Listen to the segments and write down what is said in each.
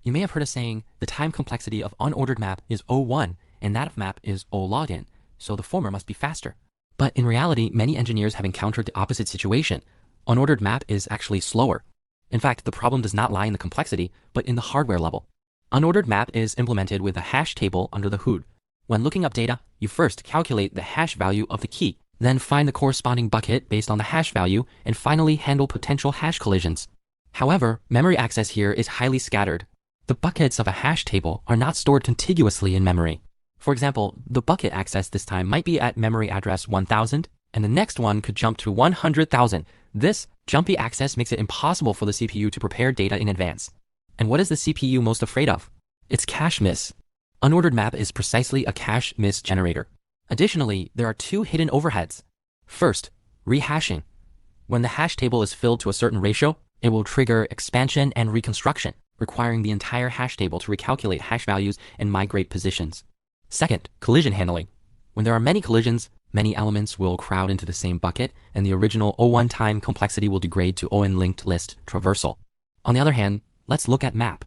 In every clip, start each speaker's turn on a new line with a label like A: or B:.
A: You may have heard a saying, the time complexity of unordered map is O1 and that of map is O log n, so the former must be faster. But in reality, many engineers have encountered the opposite situation. Unordered map is actually slower. In fact, the problem does not lie in the complexity, but in the hardware level. Unordered map is implemented with a hash table under the hood. When looking up data, you first calculate the hash value of the key, then find the corresponding bucket based on the hash value, and finally handle potential hash collisions. However, memory access here is highly scattered. The buckets of a hash table are not stored contiguously in memory. For example, the bucket access this time might be at memory address 1000, and the next one could jump to 100,000. This jumpy access makes it impossible for the CPU to prepare data in advance. And what is the CPU most afraid of? It's cache miss. Unordered map is precisely a cache miss generator. Additionally, there are two hidden overheads. First, rehashing. When the hash table is filled to a certain ratio, it will trigger expansion and reconstruction, requiring the entire hash table to recalculate hash values and migrate positions. Second, collision handling. When there are many collisions, many elements will crowd into the same bucket, and the original O1 time complexity will degrade to ON linked list traversal. On the other hand, let's look at map.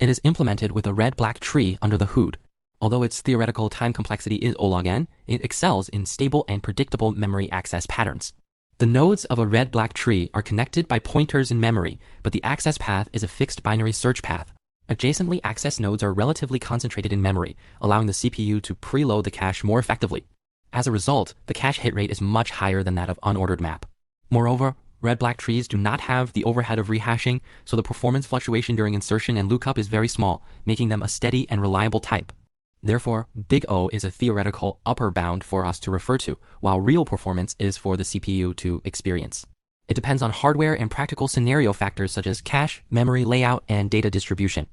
A: It is implemented with a red-black tree under the hood. Although its theoretical time complexity is O log n, it excels in stable and predictable memory access patterns. The nodes of a red-black tree are connected by pointers in memory, but the access path is a fixed binary search path. Adjacently accessed nodes are relatively concentrated in memory, allowing the CPU to preload the cache more effectively. As a result, the cache hit rate is much higher than that of unordered map. Moreover, red-black trees do not have the overhead of rehashing, so the performance fluctuation during insertion and lookup is very small, making them a steady and reliable type. Therefore, big O is a theoretical upper bound for us to refer to, while real performance is for the CPU to experience. It depends on hardware and practical scenario factors such as cache, memory layout, and data distribution.